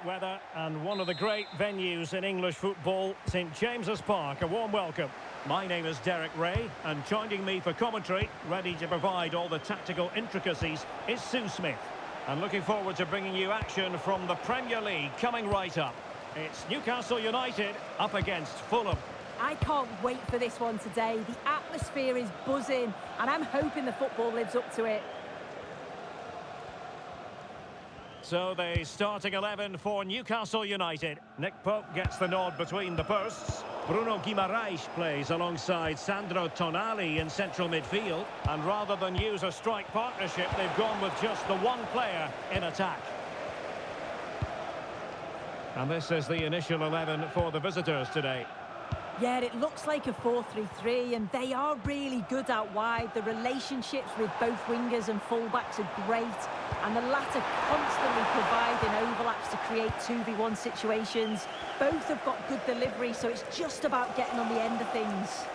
weather and one of the great venues in English football, St James's Park. A warm welcome. My name is Derek Ray, and joining me for commentary, ready to provide all the tactical intricacies, is Sue Smith. And looking forward to bringing you action from the Premier League coming right up. It's Newcastle United up against Fulham. I can't wait for this one today. The atmosphere is buzzing, and I'm hoping the football lives up to it. So the starting 11 for Newcastle United. Nick Pope gets the nod between the posts. Bruno Guimaraes plays alongside Sandro Tonali in central midfield. And rather than use a strike partnership, they've gone with just the one player in attack. And this is the initial 11 for the visitors today. Yeah, it looks like a 4-3-3, and they are really good out wide. The relationships with both wingers and fullbacks are great, and the latter constantly providing overlaps to create 2v1 situations. Both have got good delivery, so it's just about getting on the end of things.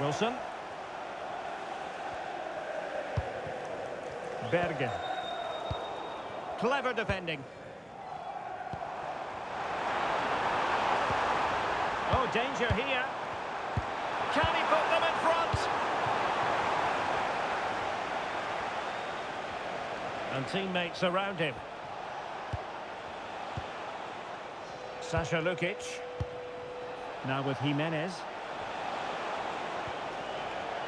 Wilson. Bergen. Clever defending. Oh, danger here. Can he put them in front? And teammates around him. Sasha Lukic. Now with Jimenez.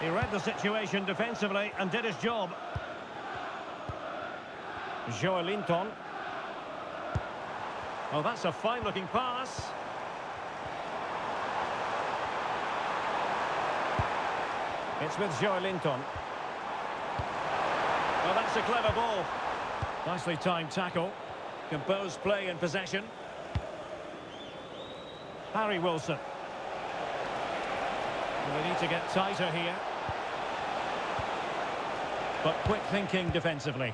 He read the situation defensively and did his job. Joelinton. Oh, that's a fine-looking pass. It's with Joelinton. Oh, that's a clever ball. Nicely timed tackle. Composed play in possession. Harry Wilson. Well, they need to get tighter here. But quick thinking defensively.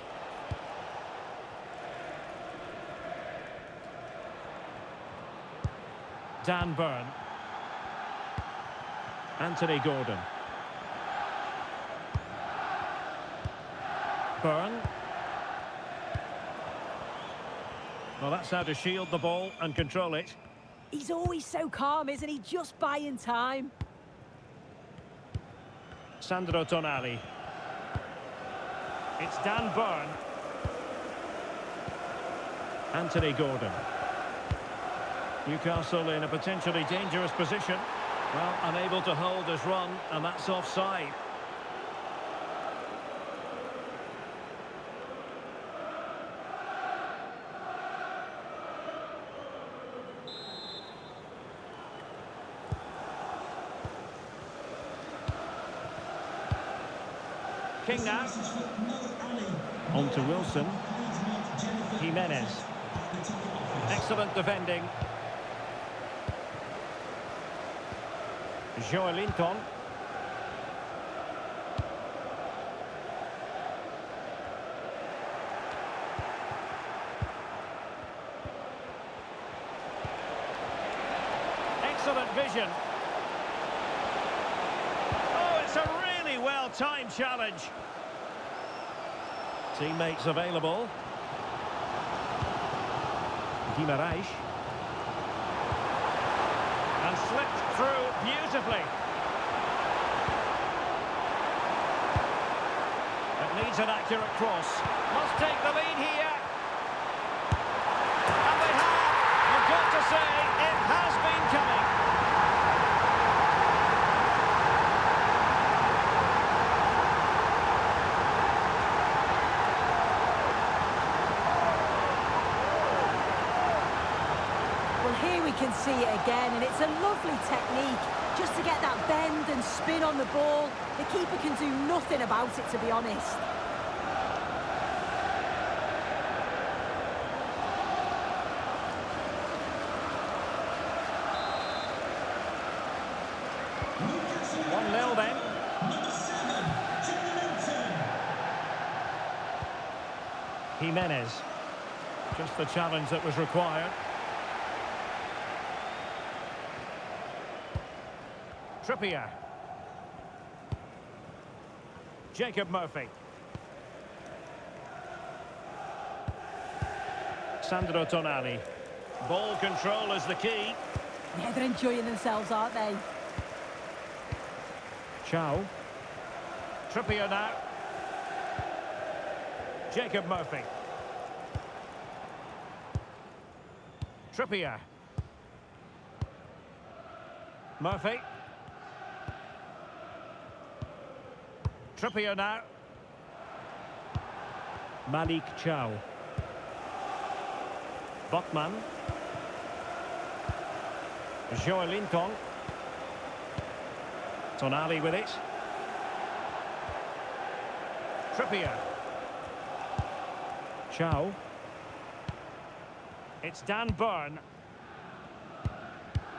Dan Burn. Anthony Gordon. Burn. Well, that's how to shield the ball and control it. He's always so calm, isn't he? Just buying time. Sandro Tonali. It's Dan Burn. Anthony Gordon. Newcastle in a potentially dangerous position. Well, unable to hold his run, and that's offside. King now. On to Wilson. Jimenez. Excellent defending. Joelinton. Excellent vision. Oh, it's a really well-timed challenge. Teammates available. Guimaraes. And slipped through beautifully. It needs an accurate cross. Must take the lead here. And they have. You've got to say, it has been coming. Here we can see it again, and it's a lovely technique just to get that bend and spin on the ball. The keeper can do nothing about it, to be honest. One 0 then. Jimenez. Just the challenge that was required. Trippier. Jacob Murphy. Sandro Tonali. Ball control is the key. Yeah, they're enjoying themselves, aren't they? Chow. Trippier now. Jacob Murphy. Trippier. Murphy. Trippier now. Malik Chow. Botman. Joelinton. Tonali with it. Trippier. Chow. It's Dan Burn.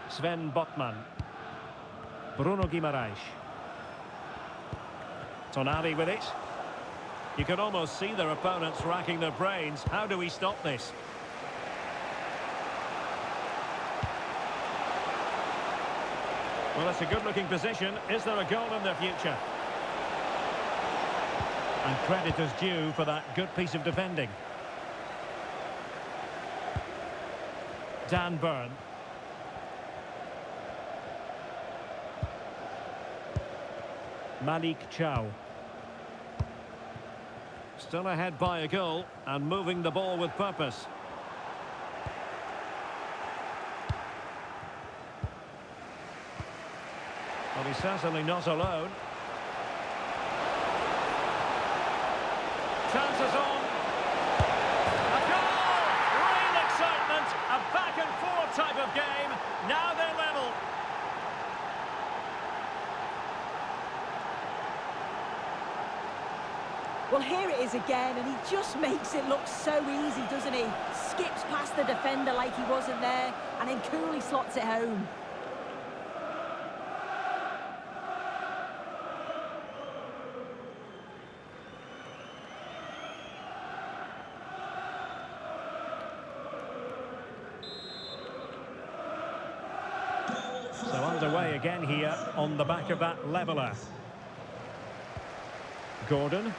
Sven Botman. Bruno Guimaraes. Tonali with it. You can almost see their opponents racking their brains. How do we stop this? Well, it's a good-looking position. Is there a goal in the future? And credit is due for that good piece of defending. Dan Burn. Malik Chow. Still ahead by a goal and moving the ball with purpose. Well, he's certainly not alone. Chances on. A goal! Real excitement. A back-and-forth type of game. Now they're level. Well, here it is again, and he just makes it look so easy, doesn't he? Skips past the defender like he wasn't there, and then coolly slots it home. So underway again here on the back of that leveller. Gordon.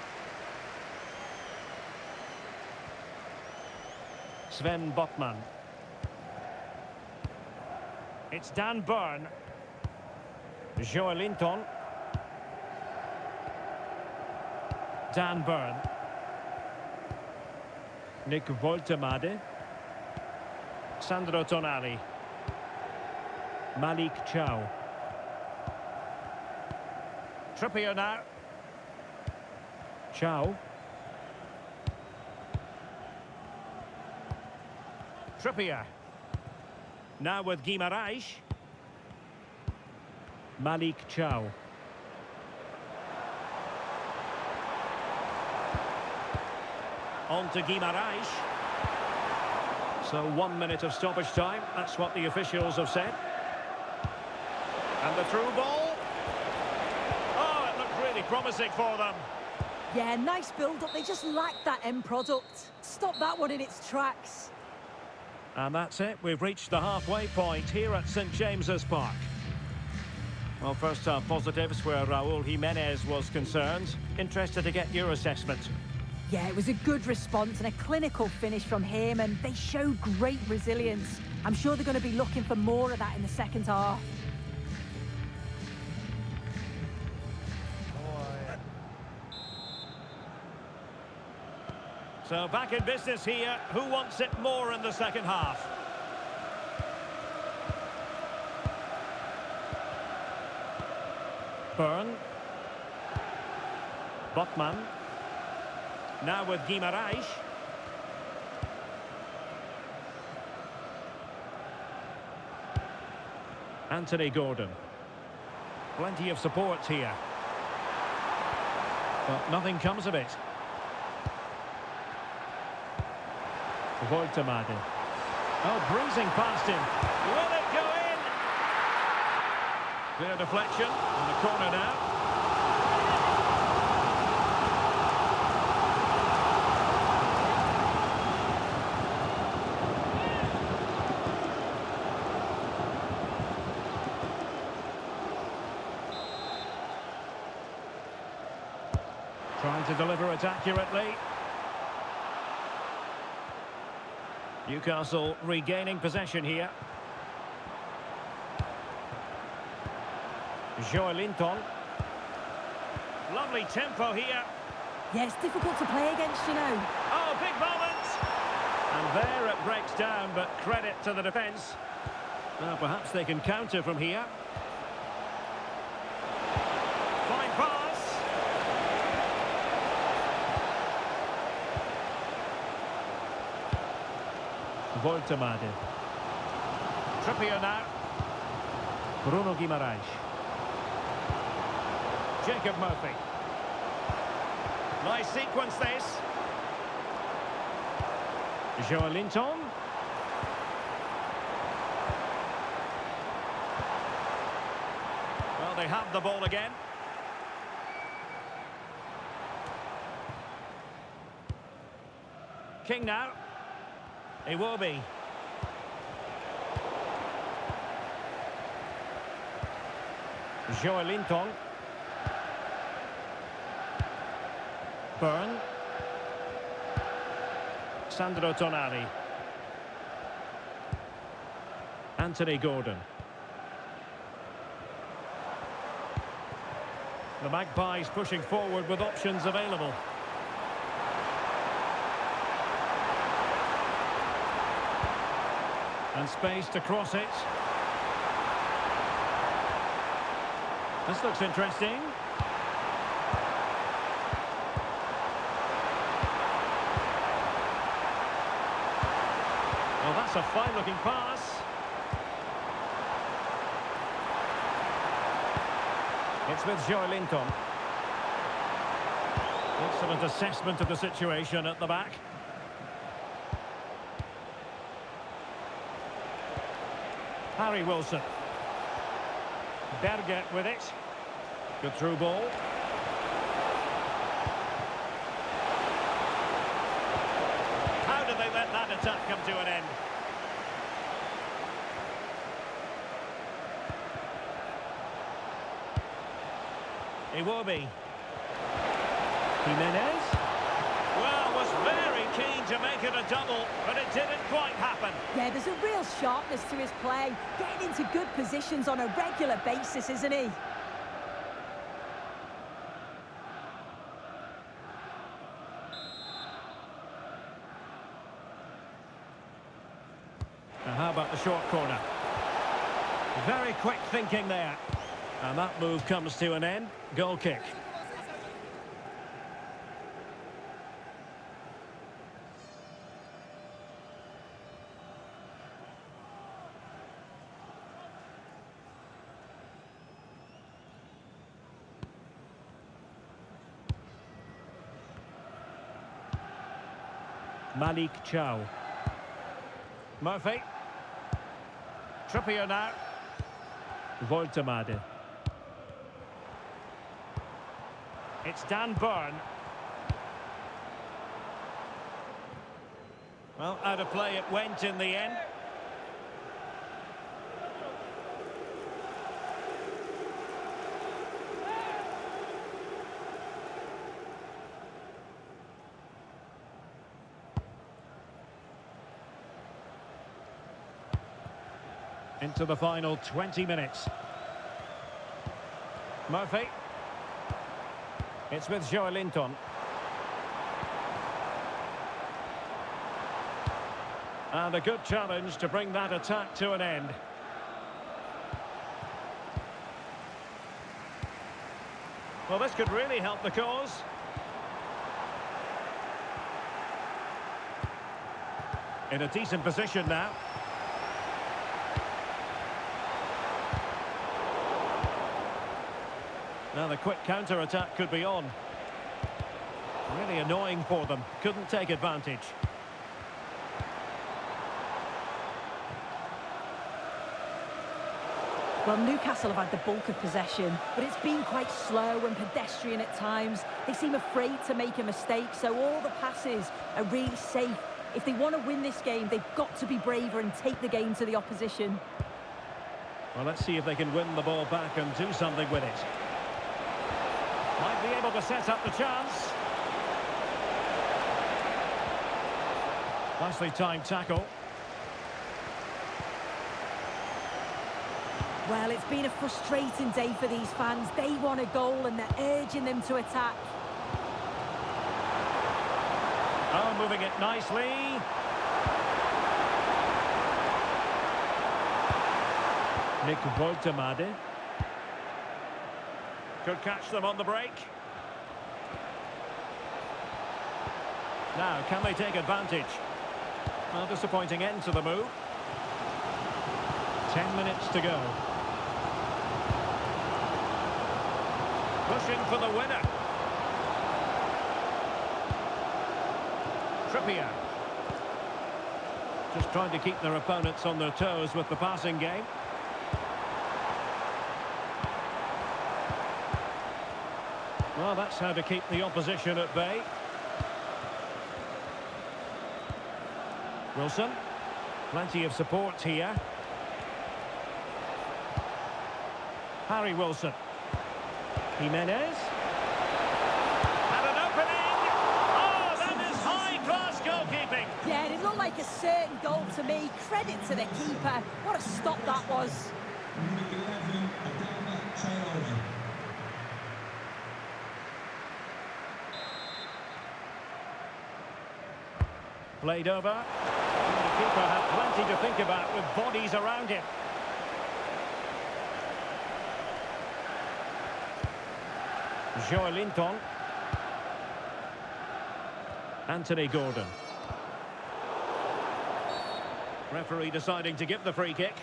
Sven Botman. It's Dan Burn. Joelinton. Dan Burn. Nick Woltemade. Sandro Tonali. Malik Chow. Trippier now. Chow. Trippier. Now with Guimaraes. Malik Chow. On to Guimaraes. So 1 minute of stoppage time. That's what the officials have said. And the through ball. Oh, it looked really promising for them. Yeah, nice build-up. They just lack that end product. Stop that one in its tracks. And that's it. We've reached the halfway point here at St James's Park. Well, first half positives where Raúl Jiménez was concerned. Interested to get your assessment. Yeah, it was a good response and a clinical finish from him, and they showed great resilience. I'm sure they're going to be looking for more of that in the second half. So back in business here. Who wants it more in the second half? Burn. Botman. Now with Guimaraes. Anthony Gordon. Plenty of support here. But nothing comes of it. Woltemade. Oh, breezing past him. Will it go in? Clear deflection. In the corner now. Trying to deliver it accurately. Newcastle regaining possession here. Joelinton. Lovely tempo here. Yeah, it's difficult to play against, you know. Oh, big moment! And there it breaks down, but credit to the defence. Now perhaps they can counter from here. Fine pass. Voltemade. Trippier now. Bruno Guimaraes. Jacob Murphy. Nice sequence this. Joelinton. Well, they have the ball again. King now. Iwobi. Joelinton. Byrne. Sandro Tonali. Anthony Gordon. The Magpies pushing forward with options available. And space to cross it. This looks interesting. Well, that's a fine-looking pass. It's with Joelinton. Excellent assessment of the situation at the back. Harry Wilson. Berger with it. Good through ball. How did they let that attack come to an end? Iwobi. Jimenez. Well, was very keen to make it a double, but it didn't quite happen. Yeah, there's a real sharpness to his play. Getting into good positions on a regular basis, isn't he? Now how about the short corner? Very quick thinking there. And that move comes to an end. Goal kick. Malik Chow. Murphy. Trippier now. Voltemade. It's Dan Byrne. Well, out of play it went in the end. Into the final 20 minutes. Murphy. It's with Joelinton. And a good challenge to bring that attack to an end. Well, this could really help the cause. In a decent position now. Now the quick counter-attack could be on. Really annoying for them. Couldn't take advantage. Well, Newcastle have had the bulk of possession, but it's been quite slow and pedestrian at times. They seem afraid to make a mistake, so all the passes are really safe. If they want to win this game, they've got to be braver and take the game to the opposition. Well, let's see if they can win the ball back and do something with it. Might be able to set up the chance. Nicely timed tackle. Well, it's been a frustrating day for these fans. They want a goal and they're urging them to attack. Oh, moving it nicely. Nick Woltemade. Could catch them on the break. Now, can they take advantage? Well, disappointing end to the move. 10 minutes to go. Pushing for the winner. Trippier. Just trying to keep their opponents on their toes with the passing game. Well, that's how to keep the opposition at bay. Wilson. Plenty of support here. Harry Wilson. Jimenez. And an opening! Oh, that is high-class goalkeeping! Yeah, it looked like a certain goal to me. Credit to the keeper. What a stop that was. Played over. And the keeper had plenty to think about with bodies around him. Joelinton. Anthony Gordon. Referee deciding to give the free kick.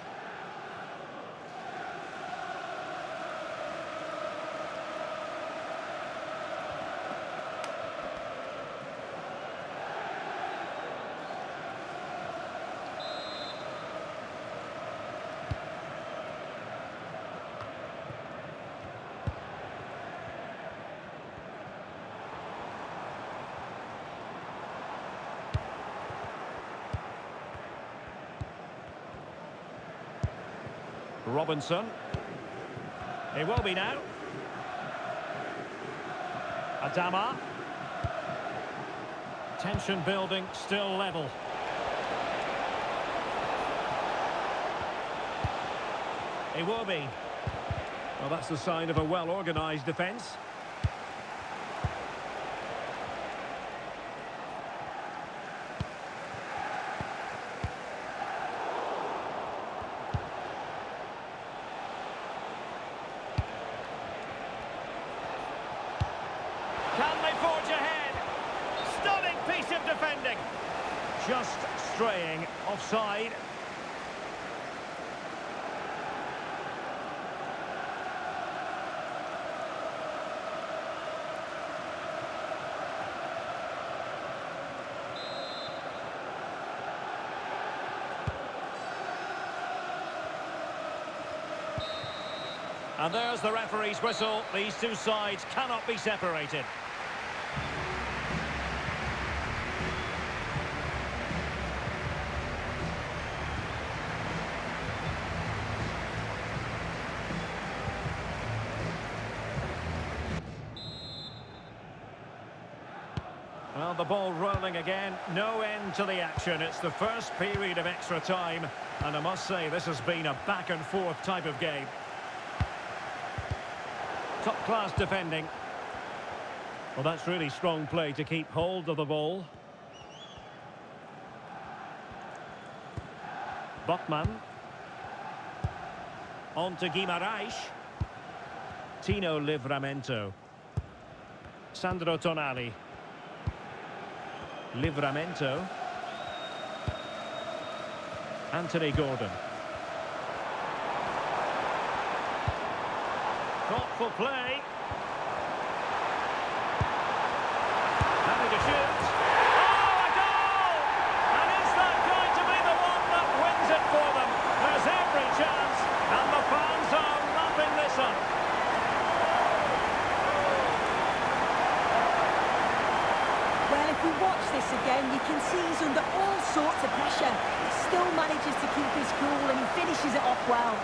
Robinson. It will be now. Adama. Tension building, still level. It will be. Well, that's the sign of a well-organised defence. Can they forge ahead? Stunning piece of defending. Just straying offside. And there's the referee's whistle. These two sides cannot be separated. Well, the ball rolling again. No end to the action. It's the first period of extra time. And I must say, this has been a back-and-forth type of game. Top-class defending. Well, that's really strong play to keep hold of the ball. Botman. On to Guimaraes. Tino Livramento. Sandro Tonali. Livramento. Anthony Gordon. Thoughtful play. Having to shoot. Oh, a goal! And is that going to be the one that wins it for them? There's every chance, and the fans are lapping this up. Well, if we watch this again, you can see he's under all sorts of pressure. He still manages to keep his cool and he finishes it off well.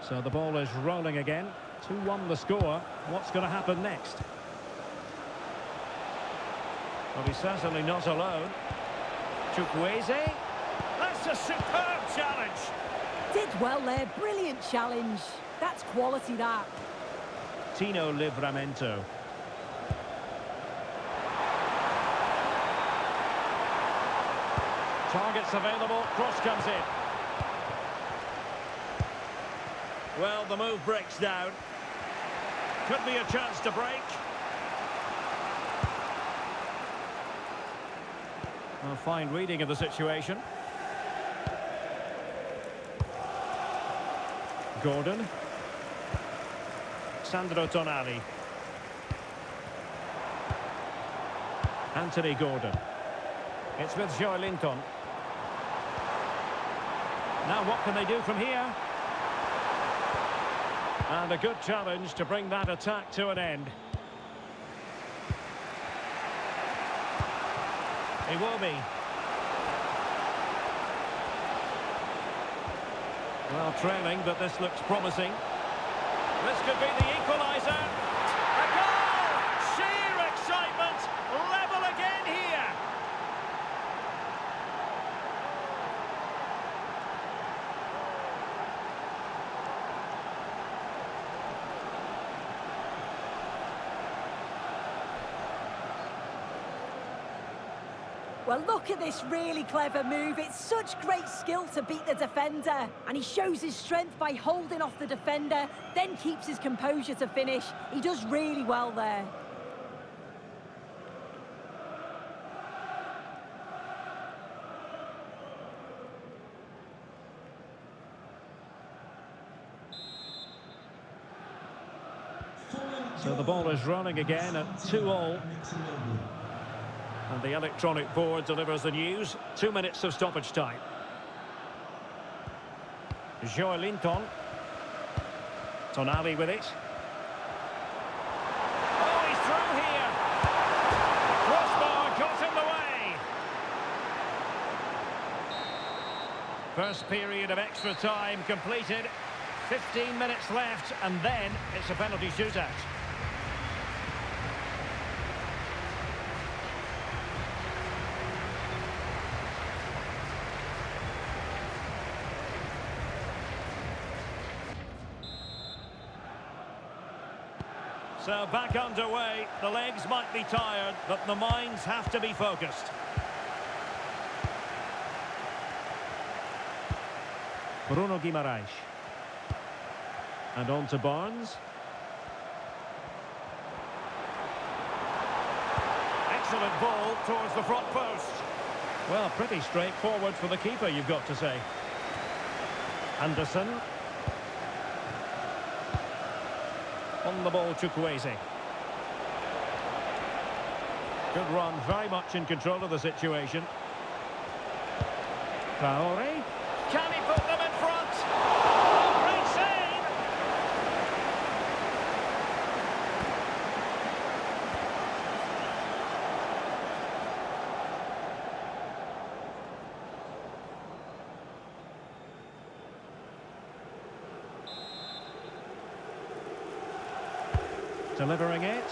So the ball is rolling again. 2-1 the score. What's going to happen next? Well, he's certainly not alone. Chukwueze. That's a superb challenge. Did well there. Brilliant challenge. That's quality, that. Tino Livramento. Targets available. Cross comes in. Well, the move breaks down. Could be a chance to break. A fine reading of the situation. Gordon. Sandro Tonali. Anthony Gordon. It's with Joelinton. Now what can they do from here? And a good challenge to bring that attack to an end. He will be. Well, trailing, but this looks promising. This could be the equaliser. A goal! Sheer excitement! Level again here! Well, look at this really clever move. It's such great skill to beat the defender. And he shows his strength by holding off the defender, then keeps his composure to finish. He does really well there. So the ball is running again at 2-2. And the electronic board delivers the news. 2 minutes of stoppage time. Joelinton. Tonali with it. Oh, he's through here. The crossbar got in the way. First period of extra time completed. 15 minutes left, and then it's a penalty shootout. So back underway. The legs might be tired, but the minds have to be focused. Bruno Guimaraes. And on to Barnes. Excellent ball towards the front post. Well, pretty straightforward for the keeper, you've got to say. Anderson. On the ball, Chukwueze. Good run, very much in control of the situation. Traore. Can he put them in front? Oh, great save! Delivering it.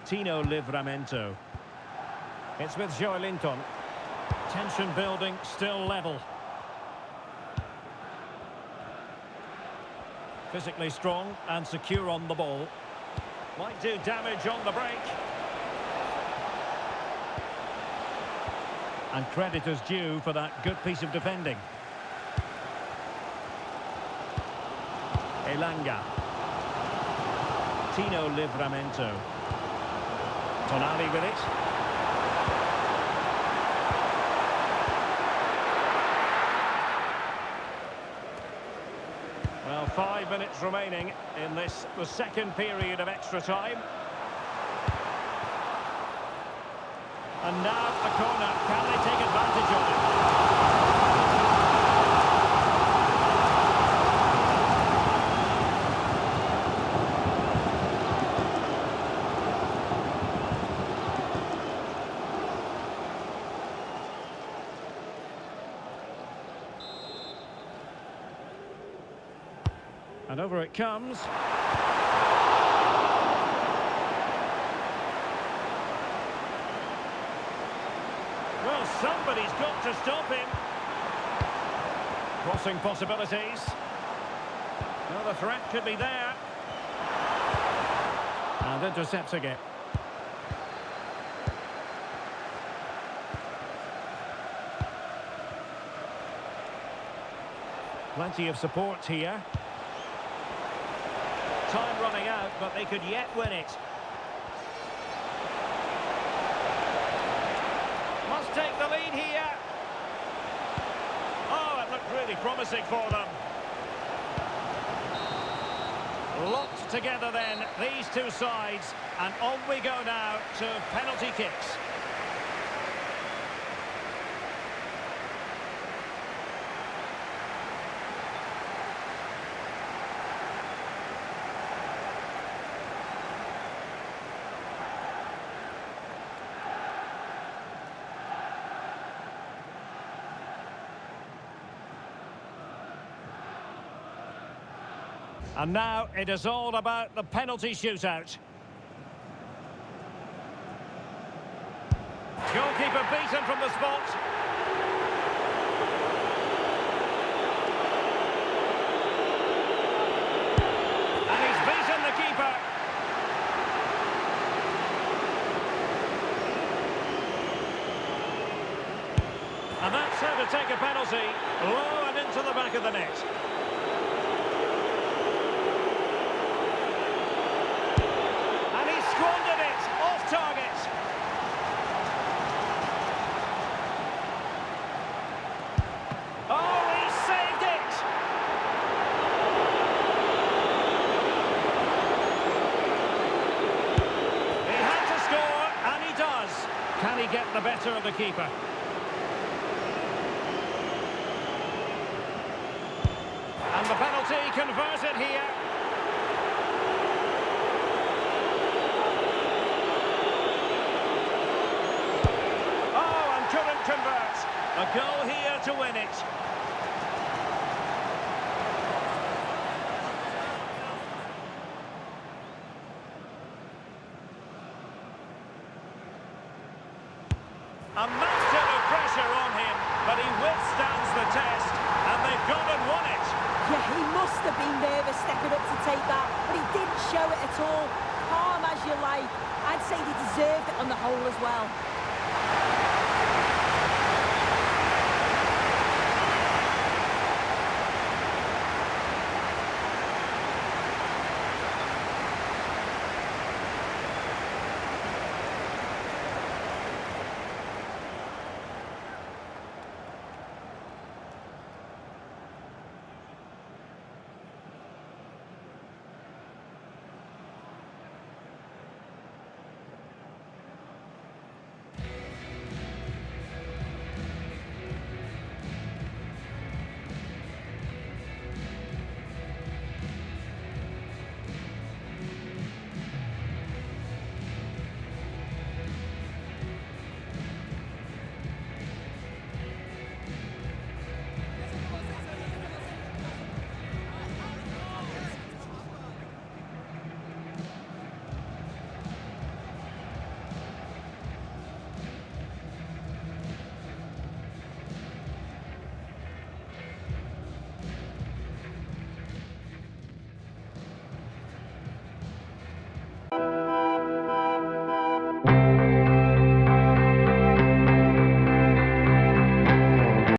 Tino Livramento. It's with Joelinton. Tension building, still level. Physically strong and secure on the ball. Might do damage on the break. And credit is due for that good piece of defending. Elanga. Tino Livramento. Tonali with it. Well, 5 minutes remaining in this, the second period of extra time. And now a corner. Can they take advantage of it? And over it comes. Well, somebody's got to stop him. Crossing possibilities. Well, the threat could be there. And intercepting it. Plenty of support here. Time running out, but they could yet win it. Must take the lead here. Oh, it looked really promising for them. Locked together then, these two sides. And on we go now to penalty kicks. And now it is all about the penalty shootout. Goalkeeper beaten from the spot. And he's beaten the keeper. And that's how to take a penalty. Low and into the back of the net. Squandered it, off target. Oh, he saved it! He had to score, and he does. Can he get the better of the keeper? And the penalty converted here. Convert. A goal here to win it. A mountain of pressure on him, but he withstands the test, and they've gone and won it. Yeah, he must have been nervous stepping up to take that, but he didn't show it at all. Calm as you like. I'd say they deserved it on the whole as well.